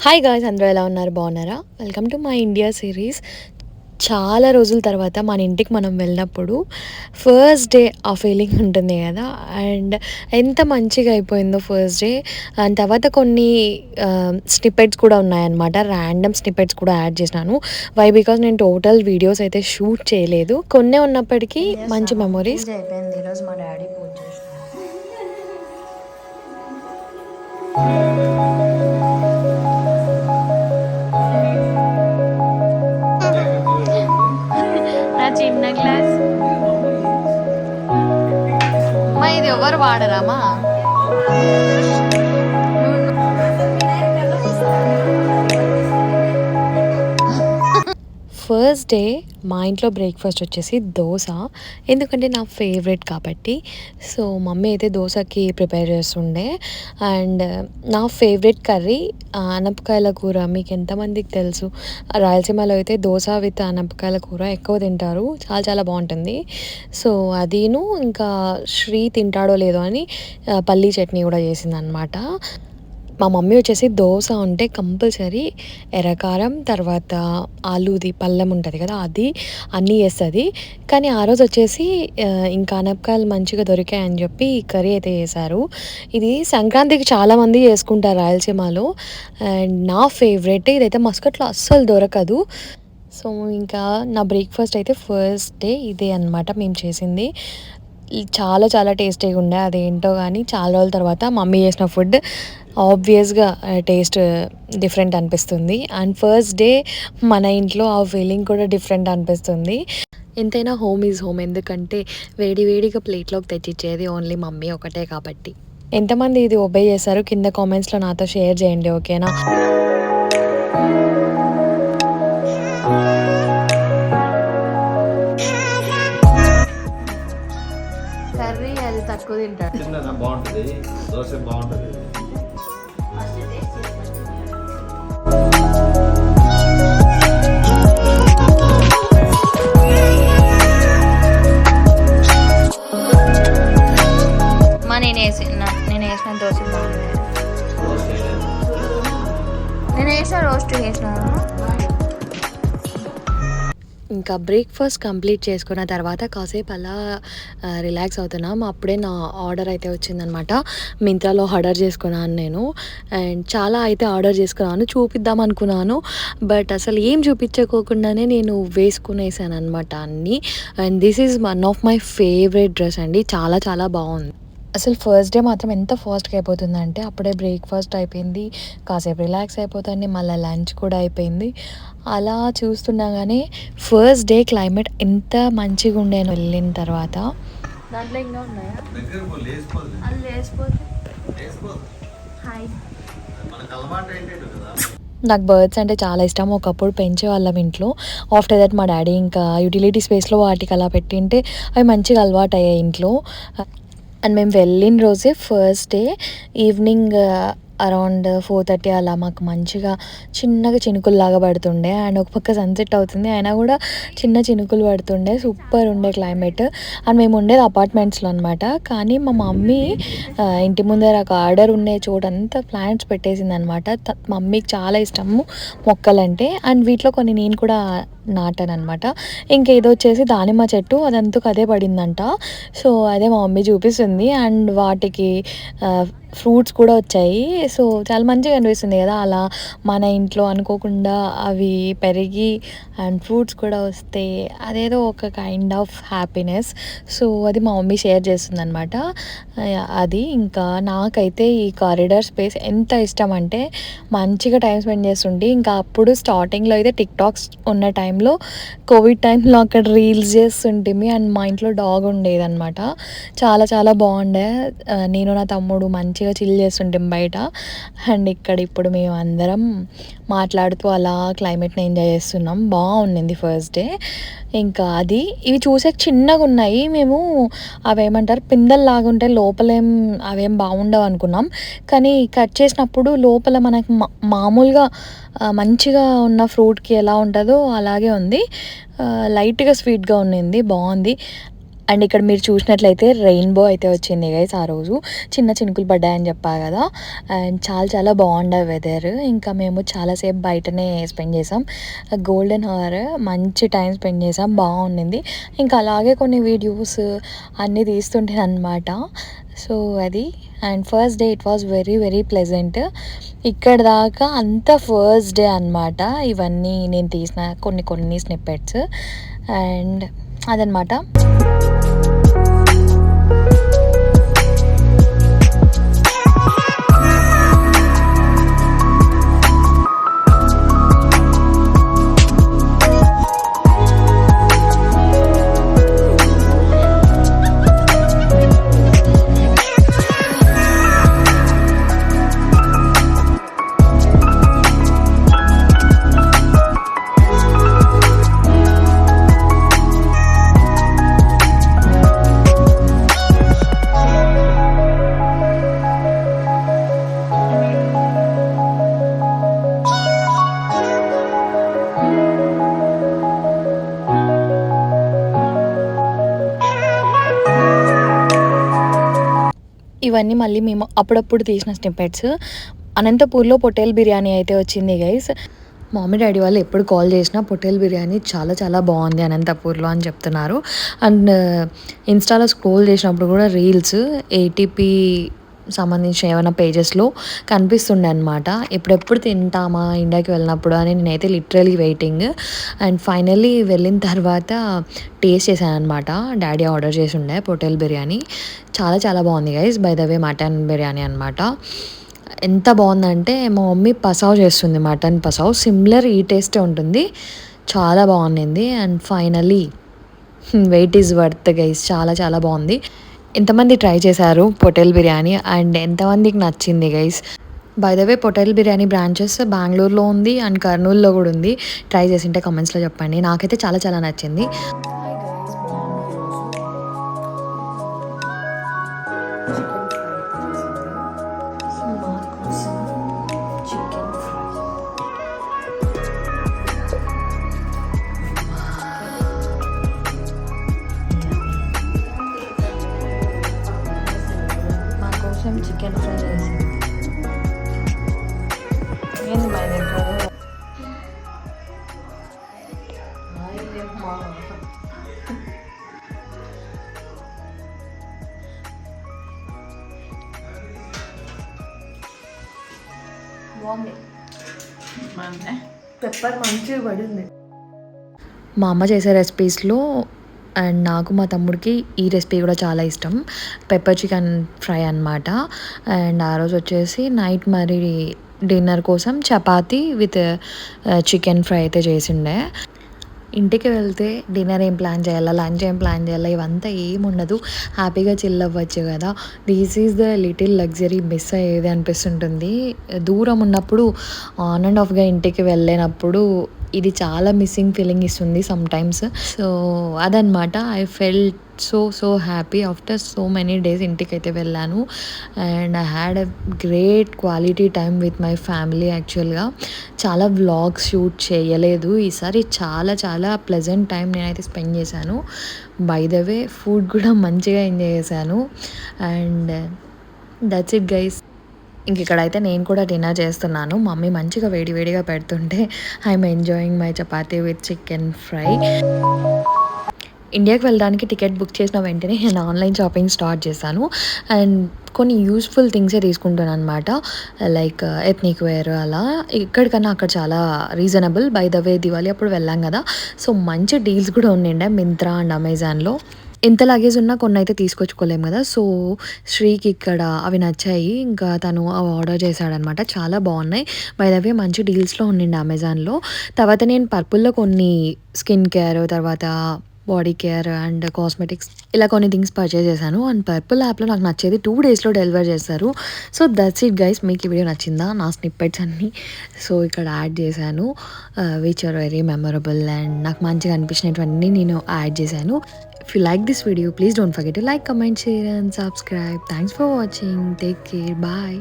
Hi guys, అందరూ ఎలా ఉన్నారు? బాగున్నారా? Welcome to my India series. చాలా రోజుల తర్వాత మన ఇంటికి మనం వెళ్ళినప్పుడు ఫస్ట్ డే ఆ ఫీలింగ్ ఉంటుంది కదా. అండ్ ఎంత మంచిగా అయిపోయిందో ఫస్ట్ డే. అండ్ తర్వాత కొన్ని స్నిప్పెట్స్ కూడా ఉన్నాయన్నమాట. ర్యాండమ్ స్నిప్పెట్స్ కూడా యాడ్ చేసినాను. వై బికాజ్ నేను టోటల్ వీడియోస్ అయితే షూట్ చేయలేదు. కొన్నే ఉన్నప్పటికీ మంచి మెమొరీస్. పూజ అయిపోయింది. ఈరోజు మా డాడీ పూజ చేసినారు. నా చిన్న గ్లాస్ మా ఇది ఎవరు వాడరామా? ఫస్ట్ డే మా ఇంట్లో బ్రేక్ఫాస్ట్ వచ్చేసి దోశ. ఎందుకంటే నా ఫేవరెట్ కాబట్టి. సో మమ్మీ అయితే దోశకి ప్రిపేర్ చేస్తుండే. అండ్ నా ఫేవరెట్ కర్రీ అనపకాయల కూర. మీకు ఎంతమందికి తెలుసు? రాయలసీమలో అయితే దోశ విత్ అనపకాయల కూర ఎక్కువ తింటారు. చాలా చాలా బాగుంటుంది. సో అదీను ఇంకా శ్రీ తింటాడో లేదో అని పల్లీ చట్నీ కూడా చేసిందనమాట. మా మమ్మీ వచ్చేసి దోశ ఉంటే కంపల్సరీ ఎర్రకారం, తర్వాత ఆలూది పళ్ళెం ఉంటుంది కదా, అది అన్నీ వేస్తుంది. కానీ ఆ రోజు వచ్చేసి ఇంకా అనపకాయలు మంచిగా దొరికాయని చెప్పి కర్రీ అయితే చేశారు. ఇది సంక్రాంతికి చాలామంది చేసుకుంటారు రాయలసీమలో. అండ్ నా ఫేవరెట్ ఇదైతే మస్కట్లో అస్సలు దొరకదు. సో ఇంకా నా బ్రేక్ఫాస్ట్ అయితే ఫస్ట్ డే ఇదే అనమాట మేము చేసింది. చాలా చాలా టేస్టీగా ఉండే. అదేంటో కానీ చాలా రోజుల తర్వాత మమ్మీ చేసిన ఫుడ్ ఆబ్వియస్గా టేస్ట్ డిఫరెంట్ అనిపిస్తుంది. అండ్ ఫస్ట్ డే మన ఇంట్లో ఆ ఫీలింగ్ కూడా డిఫరెంట్ అనిపిస్తుంది. ఎంతైనా హోమ్ ఈజ్ హోమ్. ఎందుకంటే వేడి వేడిగా ప్లేట్లోకి తెచ్చిచ్చేది ఓన్లీ మమ్మీ ఒకటే కాబట్టి. ఎంతమంది ఇది ఒబే చేశారు కింద కామెంట్స్లో నాతో షేర్ చేయండి, ఓకేనా? కర్రీ అది తక్కువ తింటాడు. బాగుంటుంది దోశ, బాగుంటుంది. నేను వేసిన దోశ బాగుంది. నేను వేసిన రోస్ట్ వేసినాను. ఇంకా బ్రేక్ఫాస్ట్ కంప్లీట్ చేసుకున్న తర్వాత కాసేపు అలా రిలాక్స్ అవుతున్నాం. అప్పుడే నా ఆర్డర్ అయితే వచ్చిందనమాట. మింత్రాలో ఆర్డర్ చేసుకున్నాను నేను. అండ్ చాలా అయితే ఆర్డర్ చేసుకున్నాను, చూపిద్దాం అనుకున్నాను. బట్ అసలు ఏం చూపించకోకుండానే నేను వేసుకునేసాను అనమాట అన్నీ. And this is one of my favourite dress అండి. చాలా చాలా బాగుంది. అసలు ఫస్ట్ డే మాత్రం ఎంత ఫాస్ట్గా అయిపోతుందంటే అప్పుడే బ్రేక్ఫాస్ట్ అయిపోయింది, కాసేపు రిలాక్స్ అయిపోతుంది, మళ్ళీ లంచ్ కూడా అయిపోయింది. అలా చూస్తుండగానే ఫస్ట్ డే క్లైమేట్ ఎంత మంచిగా ఉండేను వెళ్ళిన తర్వాత. దాంట్లో ఇంకా ఉన్నాయా? అది లేసిపోతే హాయ్. నాకు బర్డ్స్ అంటే చాలా ఇష్టం. ఒకప్పుడు పెంచేవాళ్ళం ఇంట్లో. ఆఫ్టర్ దట్ మా డాడీ ఇంకా యూటిలిటీ స్పేస్లో వాటికి అలా పెట్టింటే అవి మంచిగా అలవాటు అయ్యాయి ఇంట్లో. అండ్ మేము వెళ్ళిన రోజే ఫస్ట్ డే ఈవినింగ్ అరౌండ్ 4:30 అలా మాకు మంచిగా చిన్నగా చినుకుల్లాగా పడుతుండే. అండ్ ఒక పక్క సన్సెట్ అవుతుంది, అయినా కూడా చిన్న చినుకులు పడుతుండే. సూపర్ ఉండే క్లైమేట్. అండ్ మేము ఉండేది అపార్ట్మెంట్స్లో అనమాట. కానీ మా మమ్మీ ఇంటి ముందర ఒక ఆర్డర్ ఉండే చోటంతా ప్లాంట్స్ పెట్టేసింది అనమాట. మమ్మీకి చాలా ఇష్టము మొక్కలంటే. అండ్ వీటిలో కొన్ని నేను కూడా నాటాను అనమాట. ఇంకేదో వచ్చేసి దానిమ్మ చెట్టు, అదంతకు అదే పడిందంట. సో అదే మా మమ్మీ చూపిస్తుంది. అండ్ వాటికి ఫ్రూట్స్ కూడా వచ్చాయి. సో చాలా మంచిగా అనిపిస్తుంది కదా, అలా మన ఇంట్లో అనుకోకుండా అవి పెరిగి అండ్ ఫ్రూట్స్ కూడా వస్తే అదేదో ఒక కైండ్ ఆఫ్ హ్యాపీనెస్. సో అది మా మమ్మీ షేర్ చేస్తుంది అనమాట. అది ఇంకా నాకైతే ఈ కారిడార్ స్పేస్ ఎంత ఇష్టం అంటే మంచిగా టైం స్పెండ్ చేస్తుంటే. ఇంకా అప్పుడు స్టార్టింగ్లో అయితే టిక్ టాక్స్ ఉన్న టైంలో, కోవిడ్ టైంలో అక్కడ రీల్స్ చేస్తుంటిమి. అండ్ మా ఇంట్లో డాగ్ ఉండేదన్నమాట. చాలా చాలా బాగుండే. నేను నా తమ్ముడు మంచిగా చిల్ చేస్తుంటాం బయట. అండ్ ఇక్కడ ఇప్పుడు మేము అందరం మాట్లాడుతూ అలా క్లైమేట్ని ఎంజాయ్ చేస్తున్నాం. బాగుండింది ఫస్ట్ డే. ఇంకా అది ఇవి చూసే చిన్నగా ఉన్నాయి. మేము అవేమంటారు పిందెల్లాగా ఉంటే లోపలేం అవేం బాగుండవు అనుకున్నాం. కానీ కట్ చేసినప్పుడు లోపల మనకు మామూలుగా మంచిగా ఉన్న ఫ్రూట్కి ఎలా ఉంటుందో అలాగే ఉంది. లైట్గా స్వీట్గా ఉండింది, బాగుంది. అండ్ ఇక్కడ మీరు చూసినట్లయితే రెయిన్బో అయితే వచ్చింది గైస్. ఆ రోజు చిన్న చినుకులు పడ్డాయని చెప్పా కదా. అండ్ చాలా చాలా బాగుండే వెదర్. ఇంకా మేము చాలాసేపు బయటనే స్పెండ్ చేసాం. గోల్డెన్ అవర్ మంచి టైం స్పెండ్ చేసాం, బాగుండింది. ఇంకా అలాగే కొన్ని వీడియోస్ అన్నీ తీస్తుంటే అనమాట. సో అది and first day it was very very pleasant. ఇక్కడ దాకా అంతా ఫస్ట్ డే అనమాట. ఇవన్నీ నేను తీసిన కొన్ని స్నిప్పెట్స్ అండ్ అదనమాట. ఇవన్నీ మళ్ళీ మేము అప్పుడప్పుడు తీసిన స్నిప్పెట్స్. అనంతపూర్లో పొటేల్ బిర్యానీ అయితే వచ్చింది గైస్. మమ్మీ డాడీ వాళ్ళు ఎప్పుడు కాల్ చేసినా పొటేల్ బిర్యానీ చాలా చాలా బాగుంది అనంతపూర్లో అని చెప్తున్నారు. అండ్ ఇన్స్టాలో స్క్రోల్ చేసినప్పుడు కూడా రీల్స్ ఏటీపీ సంబంధించిన ఏమైనా పేజెస్లో కనిపిస్తుండే అనమాట. ఎప్పుడెప్పుడు తింటామా ఇండియాకి వెళ్ళినప్పుడు అని నేనైతే లిటరలీ వెయిటింగ్. అండ్ ఫైనల్లీ వెళ్ళిన తర్వాత టేస్ట్ చేశాను అనమాట. డాడీ ఆర్డర్ చేసి ఉండే పొటేల్ బిర్యానీ. చాలా చాలా బాగుంది guys. By the way mutton biryani అనమాట. ఎంత బాగుందంటే మా మమ్మీ పసావ్ చేస్తుంది, మటన్ పసావ్. సిమిలర్ ఈ టేస్టే ఉంటుంది, చాలా బాగుంది. And finally wait is worth guys. చాలా చాలా బాగుంది. ఎంతమంది ట్రై చేశారు పొటేల్ బిర్యానీ అండ్ ఎంతమందికి నచ్చింది guys? By the way Potel biryani branches బెంగళూరులో ఉంది అండ్ కర్నూలులో కూడా ఉంది. ట్రై చేసింటే కామెంట్స్లో చెప్పండి. నాకైతే చాలా చాలా నచ్చింది. చికెన్ ఫ్రై చేసింది. ఏంది మా దగ్గర బాగుంది. పెప్పర్ మంచిగా పడింది. మా అమ్మ చేసే రెసిపీస్లో అండ్ నాకు మా తమ్ముడికి ఈ రెసిపీ కూడా చాలా ఇష్టం. పెప్పర్ చికెన్ ఫ్రై అనమాట. అండ్ ఆ రోజు వచ్చేసి నైట్ మరి డిన్నర్ కోసం చపాతీ విత్ చికెన్ ఫ్రై అయితే చేసిండే. ఇంటికి వెళ్తే డిన్నర్ ఏం ప్లాన్ చేయాలా, లంచ్ ఏం ప్లాన్ చేయాలా, ఇవంతా ఏముండదు. హ్యాపీగా చిల్ అవ్వచ్చు కదా. This is the little luxury miss అయ్యేది అనిపిస్తుంటుంది. దూరం ఉన్నప్పుడు ఆన్ అండ్ ఆఫ్గా ఇంటికి వెళ్ళినప్పుడు ఇది చాలా మిస్సింగ్ ఫీలింగ్ ఇస్తుంది సమ్టైమ్స్. సో అదనమాట. I felt so happy after so many days ఇంటికి అయితే వెళ్ళాను. And I had a great quality time with my family. యాక్చువల్గా చాలా వ్లాగ్స్ షూట్ చేయలేదు ఈసారి. చాలా చాలా ప్లెజెంట్ టైం నేనైతే స్పెండ్ చేశాను. బై ద వే ఫుడ్ కూడా మంచిగా ఎంజాయ్ చేశాను. And that's it guys. ఇంక ఇక్కడైతే నేను కూడా డిన్నర్ చేస్తున్నాను. మమ్మీ మంచిగా వేడివేడిగా పెడుతుంటే I'm enjoying my chapati with chicken fry. ఇండియాకి వెళ్ళడానికి టికెట్ బుక్ చేసిన వెంటనే నేను ఆన్లైన్ షాపింగ్ స్టార్ట్ చేశాను. అండ్ కొన్ని యూస్ఫుల్ థింగ్సే తీసుకుంటాను అనమాట. లైక్ ఎథ్నిక్ వేర్ అలా. ఇక్కడికన్నా అక్కడ చాలా రీజనబుల్. బై ద వే దివాళీ అప్పుడు వెళ్ళాం కదా, సో మంచి డీల్స్ కూడా ఉండిండే మింత్రా అండ్ అమెజాన్లో. ఎంత లగేజ్ ఉన్నా కొన్ని అయితే తీసుకొచ్చుకోలేము కదా. సో శ్రీకి ఇక్కడ అవి నచ్చాయి. ఇంకా తను అవి ఆర్డర్ చేశాడనమాట. చాలా బాగున్నాయి. బై ద వే మంచి డీల్స్లో ఉండిండి అమెజాన్లో. తర్వాత నేను పర్పుల్లో కొన్ని స్కిన్ కేర్, తర్వాత బాడీ కేర్ అండ్ కాస్మెటిక్స్ ఇలా కొన్ని థింగ్స్ పర్చేస్ చేశాను. అండ్ పర్పుల్ యాప్లో నాకు నచ్చేది 2 daysలో డెలివర్ చేస్తారు. So that's it guys. మీకు ఈ వీడియో నచ్చిందా? నా స్నిప్పెట్స్ అన్నీ సో ఇక్కడ యాడ్ చేశాను, which are very memorable and నాకు మంచిగా అనిపించినటువన్నీ నేను యాడ్ చేశాను. If you like this video, please don't forget to like, comment, share and subscribe. Thanks for watching. Take care. Bye.